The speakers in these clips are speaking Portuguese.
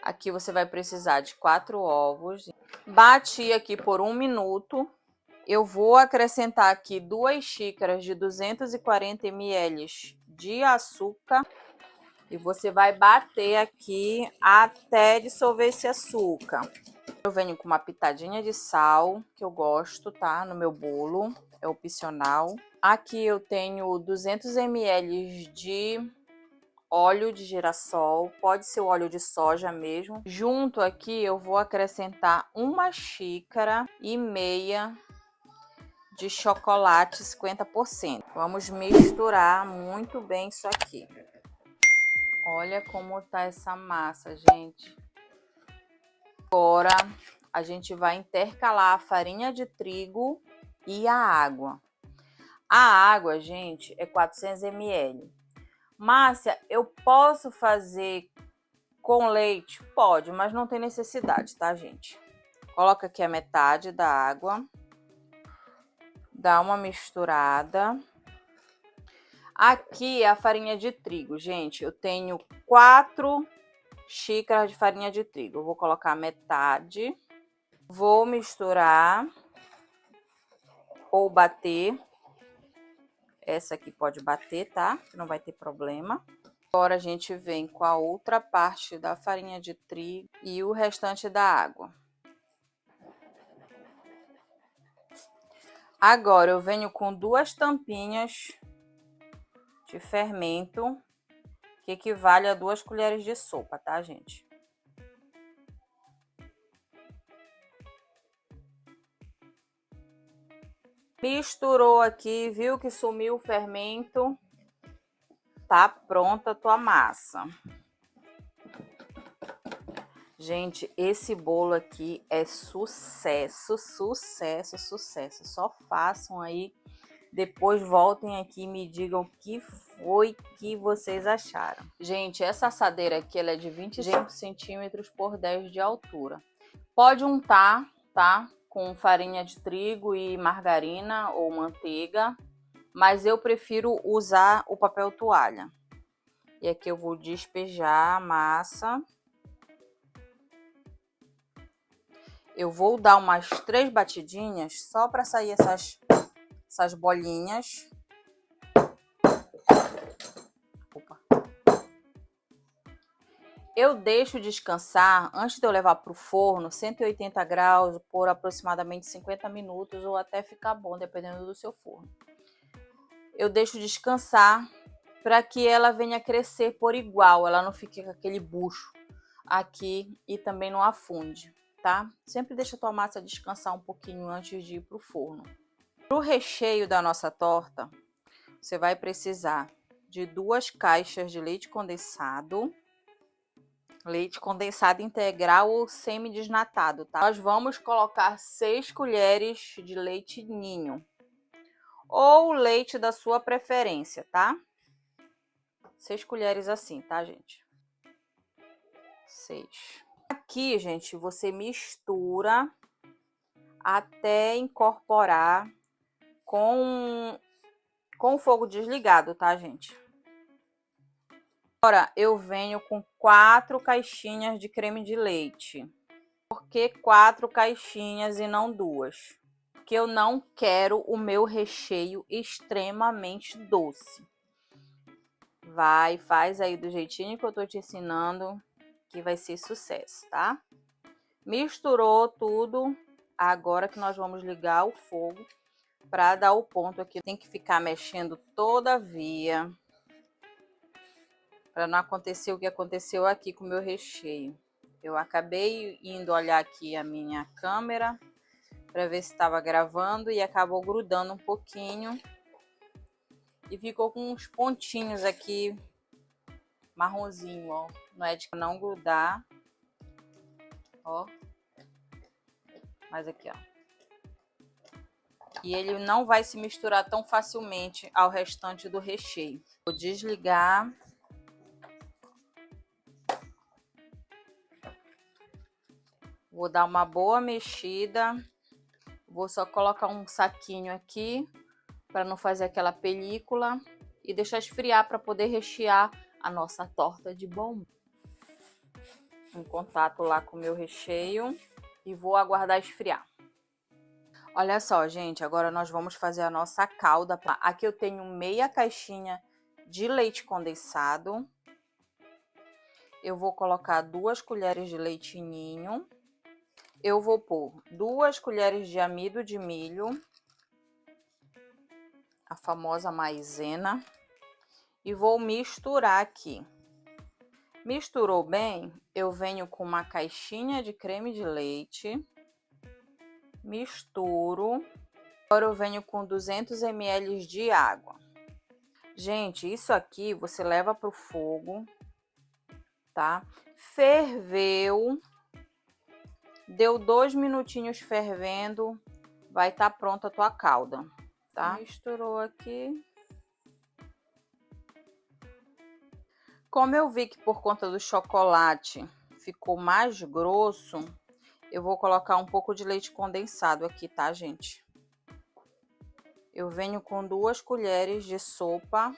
Aqui você vai precisar de 4 ovos. Bati aqui por 1 minuto. Eu vou acrescentar aqui 2 xícaras de 240 ml de açúcar. E você vai bater aqui até dissolver esse açúcar. Eu venho com uma pitadinha de sal, que eu gosto, tá? No meu bolo, é opcional. Aqui eu tenho 200 ml de óleo de girassol, pode ser o óleo de soja mesmo. Junto aqui eu vou acrescentar 1,5 xícaras de chocolate 50%. Vamos misturar muito bem isso aqui. Olha como tá essa massa, gente. Agora a gente vai intercalar a farinha de trigo e a água. A água, gente, é 400 ml. Márcia, eu posso fazer com leite? Pode, mas não tem necessidade, tá, gente? Coloca aqui a metade da água. Dá uma misturada. Aqui é a farinha de trigo, gente. Eu tenho 4 xícaras de farinha de trigo. Eu vou colocar metade. Vou misturar ou bater. Essa aqui pode bater, tá? Não vai ter problema. Agora a gente vem com a outra parte da farinha de trigo e o restante da água. Agora eu venho com 2 tampinhas de fermento, que equivale a 2 colheres de sopa, tá, gente? Misturou aqui, viu que sumiu o fermento? Tá pronta a tua massa. Gente, esse bolo aqui é sucesso, sucesso, sucesso. Só façam aí, depois voltem aqui e me digam o que foi que vocês acharam. Gente, essa assadeira aqui ela é de 25 centímetros por 10 de altura. Pode untar, tá? Com farinha de trigo e margarina ou manteiga, mas eu prefiro usar o papel toalha. E aqui eu vou despejar a massa. Eu vou dar umas 3 batidinhas só para sair essas bolinhas. Opa. Eu deixo descansar antes de eu levar para o forno, 180 graus, por aproximadamente 50 minutos ou até ficar bom, dependendo do seu forno. Eu deixo descansar para que ela venha crescer por igual, ela não fique com aquele bucho aqui e também não afunde, tá? Sempre deixa a tua massa descansar um pouquinho antes de ir para o forno. Para o recheio da nossa torta, você vai precisar de 2 caixas de leite condensado integral ou semi-desnatado, tá? Nós vamos colocar 6 colheres de leite ninho ou leite da sua preferência, tá? 6 colheres assim, tá, gente? 6. Aqui, gente, você mistura até incorporar com o fogo desligado, tá, gente? Agora eu venho com 4 caixinhas de creme de leite. Por que 4 caixinhas e não 2? Porque eu não quero o meu recheio extremamente doce. Vai, faz aí do jeitinho que eu tô te ensinando, que vai ser sucesso, tá? Misturou tudo. Agora que nós vamos ligar o fogo para dar o ponto aqui. Tem que ficar mexendo toda via, para não acontecer o que aconteceu aqui com o meu recheio. Eu acabei indo olhar aqui a minha câmera para ver se estava gravando e acabou grudando um pouquinho. E ficou com uns pontinhos aqui, marronzinho, ó. Não é de não grudar, ó. Mas aqui, ó. E ele não vai se misturar tão facilmente ao restante do recheio. Vou desligar. Vou dar uma boa mexida. Vou só colocar um saquinho aqui para não fazer aquela película e deixar esfriar para poder rechear a nossa torta de bombom. em contato lá com o meu recheio e vou aguardar esfriar. Olha só, gente, agora nós vamos fazer a nossa calda. Aqui eu tenho meia caixinha de leite condensado. Eu vou colocar 2 colheres de leite ninho. Eu vou pôr 2 colheres de amido de milho, a famosa maizena, e vou misturar aqui. Misturou bem, eu venho com uma caixinha de creme de leite, misturo. Agora eu venho com 200 ml de água. Gente, isso aqui você leva para o fogo, tá? Ferveu, deu 2 minutinhos fervendo, vai estar pronta a tua calda, tá? Misturou aqui. Como eu vi que por conta do chocolate ficou mais grosso, eu vou colocar um pouco de leite condensado aqui, tá, gente? Eu venho com 2 colheres de sopa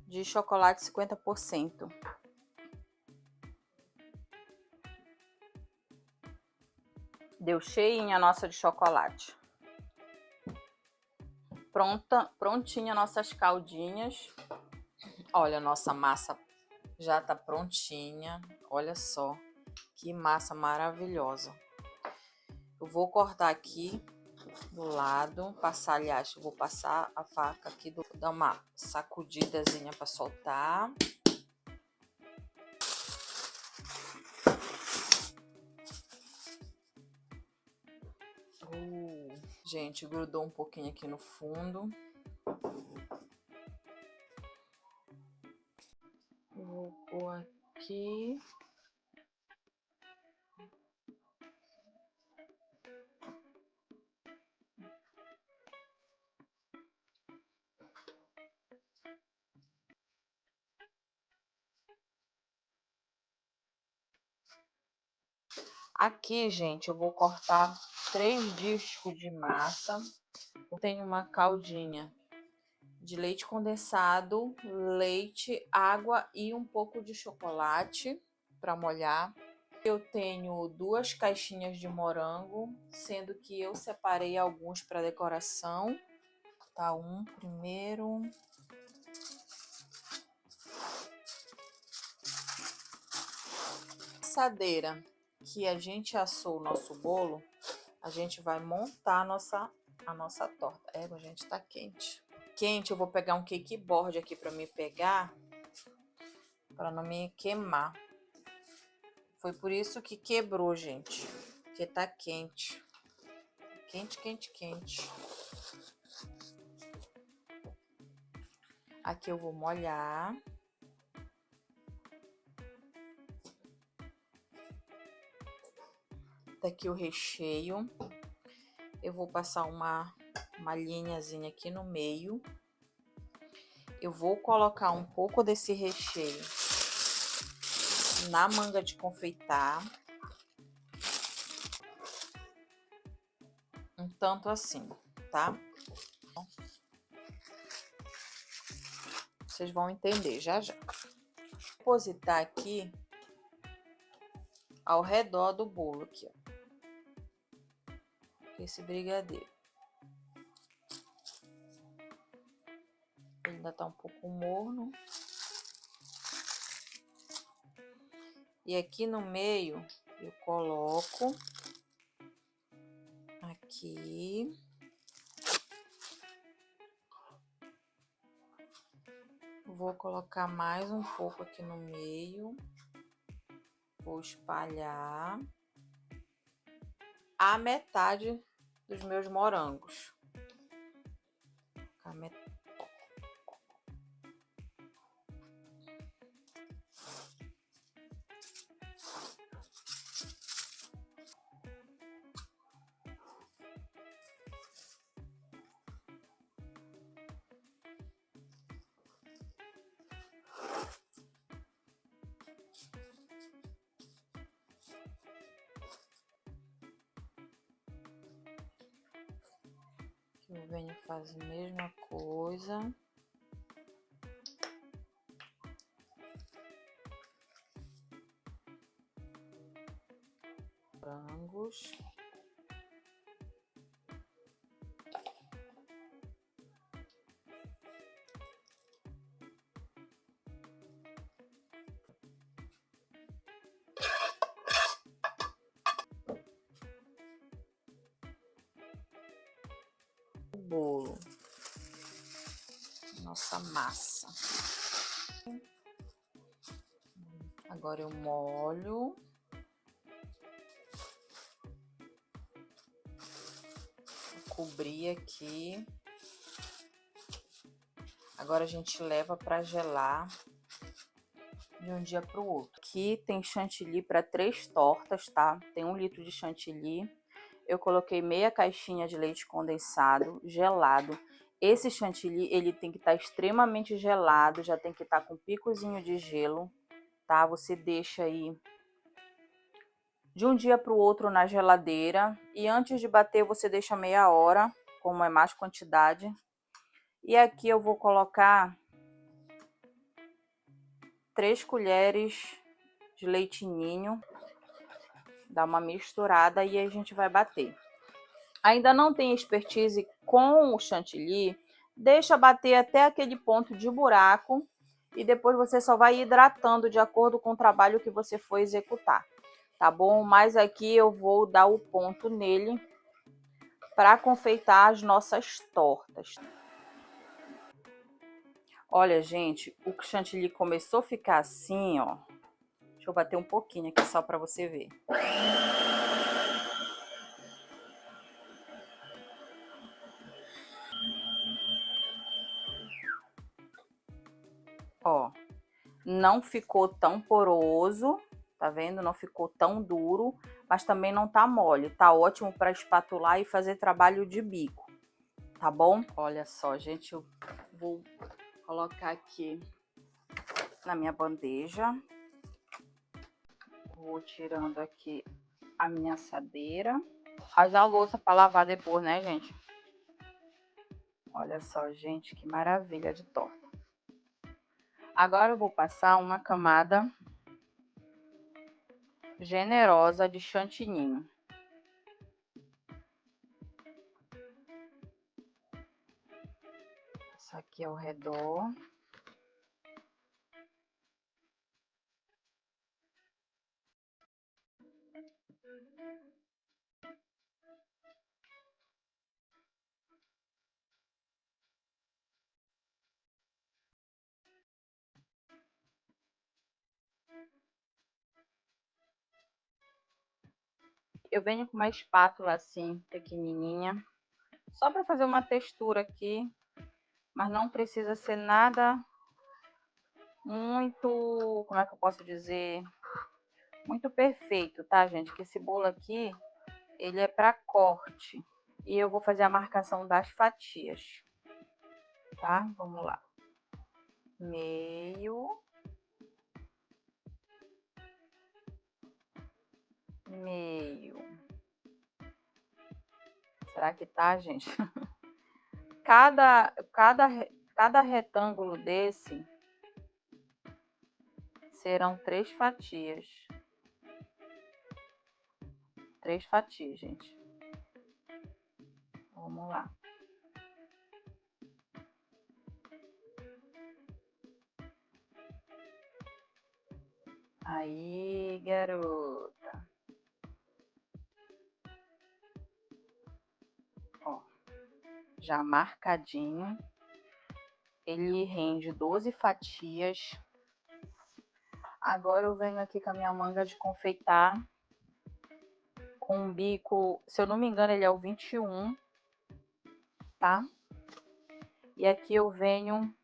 de chocolate 50%. Deu cheinha a nossa de chocolate. Prontinha nossas caldinhas. Olha, nossa massa já tá prontinha. Olha só, que massa maravilhosa. Eu vou cortar aqui do lado, aliás, eu vou passar a faca aqui, dar uma sacudidazinha para soltar. Gente, grudou um pouquinho aqui no fundo. Vou pôr aqui. Aqui, gente, eu vou cortar 3 discos de massa. Eu tenho uma caldinha de leite condensado, leite, água e um pouco de chocolate para molhar. Eu tenho 2 caixinhas de morango, sendo que eu separei alguns para decoração. Tá, um primeiro. Assadeira que a gente assou o nosso bolo, a gente vai montar a nossa torta. Gente, tá quente. Quente, eu vou pegar um cake board aqui para me pegar, para não me queimar. Foi por isso que quebrou, gente, porque tá quente. Quente, quente, quente. Aqui eu vou molhar. Tá aqui o recheio. Eu vou passar uma linhazinha aqui no meio. Eu vou colocar um pouco desse recheio na manga de confeitar. Um tanto assim, tá? Vocês vão entender já já. Vou depositar aqui ao redor do bolo aqui, ó. Esse brigadeiro. Ele ainda tá um pouco morno. E aqui no meio eu coloco aqui. Vou colocar mais um pouco aqui no meio. Vou espalhar a metade dos meus morangos. Eu venho fazer a mesma coisa. Frangos. O bolo. Nossa massa. Agora eu molho. Vou cobrir aqui. Agora a gente leva para gelar de um dia para o outro. Aqui tem chantilly para 3 tortas, tá? Tem 1 litro de chantilly. Eu coloquei meia caixinha de leite condensado, gelado. Esse chantilly, ele tem que estar extremamente gelado, já tem que estar com picozinho de gelo, tá? Você deixa aí de um dia para o outro na geladeira. E antes de bater, você deixa meia hora, como é mais quantidade. E aqui eu vou colocar 3 colheres de leite ninho. Dá uma misturada e a gente vai bater. Ainda não tem expertise com o chantilly, deixa bater até aquele ponto de buraco e depois você só vai hidratando de acordo com o trabalho que você for executar, tá bom? Mas aqui eu vou dar o ponto nele para confeitar as nossas tortas. Olha, gente, o chantilly começou a ficar assim, ó. Deixa eu bater um pouquinho aqui só para você ver. Ó, não ficou tão poroso, tá vendo? Não ficou tão duro, mas também não tá mole. Tá ótimo para espatular e fazer trabalho de bico, tá bom? Olha só, gente, eu vou colocar aqui na minha bandeja. Vou tirando aqui a minha assadeira. Haja louça para lavar depois, né, gente? Olha só, gente, que maravilha de torta. Agora eu vou passar uma camada generosa de chantilly. Isso aqui ao redor. Eu venho com uma espátula assim, pequenininha, só para fazer uma textura aqui, mas não precisa ser nada muito, como é que eu posso dizer, muito perfeito, tá, gente? Que esse bolo aqui, ele é para corte. E eu vou fazer a marcação das fatias, tá? Vamos lá. Meio. Meio. Será que tá, gente? Cada retângulo desse serão 3 fatias. 3 fatias, gente. Vamos lá. Aí, garota. Ó, já marcadinho. Ele rende 12 fatias. Agora eu venho aqui com a minha manga de confeitar. Com um bico, se eu não me engano, ele é o 21, tá? E aqui eu venho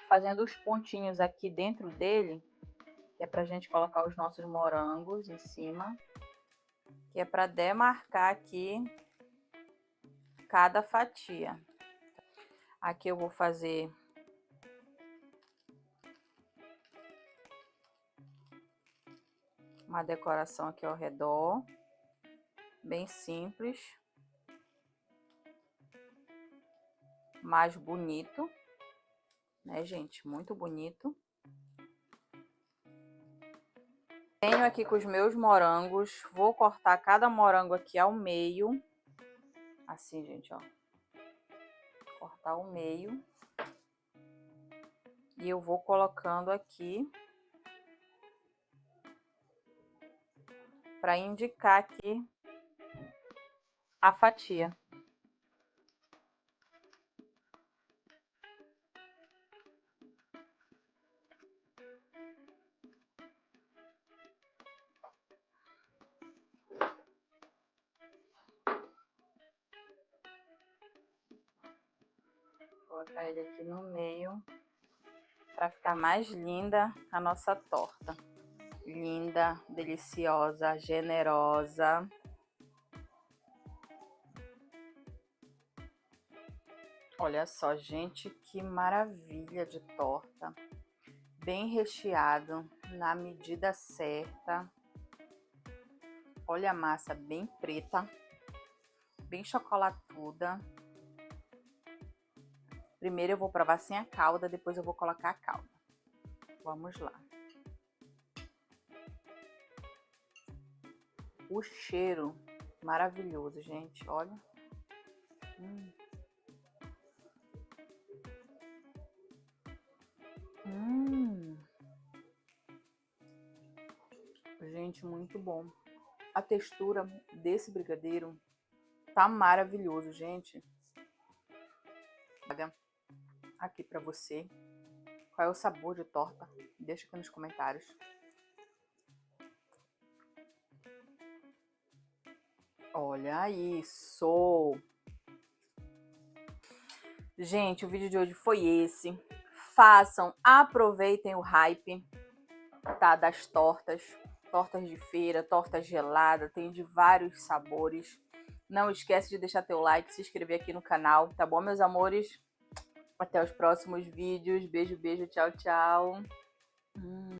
fazendo os pontinhos aqui dentro dele, que é pra gente colocar os nossos morangos em cima. Que é para demarcar aqui cada fatia. Aqui eu vou fazer uma decoração aqui ao redor, bem simples, mas bonito, né, gente? Muito bonito. Venho aqui com os meus morangos, vou cortar cada morango aqui ao meio. Assim, gente, ó. Cortar ao meio. E eu vou colocando aqui para indicar aqui a fatia. Vou colocar ele aqui no meio para ficar mais linda a nossa torta. Linda, deliciosa, generosa. Olha só, gente, que maravilha de torta. Bem recheado, na medida certa. Olha a massa bem preta, bem chocolatuda. Primeiro eu vou provar sem a calda, depois eu vou colocar a calda. Vamos lá. O cheiro maravilhoso, gente, olha. Gente, muito bom. A textura desse brigadeiro tá maravilhoso, gente. Olha aqui pra você. Qual é o sabor de torta? Deixa aqui nos comentários. Olha isso! Gente, o vídeo de hoje foi esse. Façam, aproveitem o hype, tá? Das tortas. Tortas de feira, torta gelada, tem de vários sabores. Não esquece de deixar teu like, se inscrever aqui no canal, tá bom, meus amores? Até os próximos vídeos. Beijo, beijo, tchau, tchau.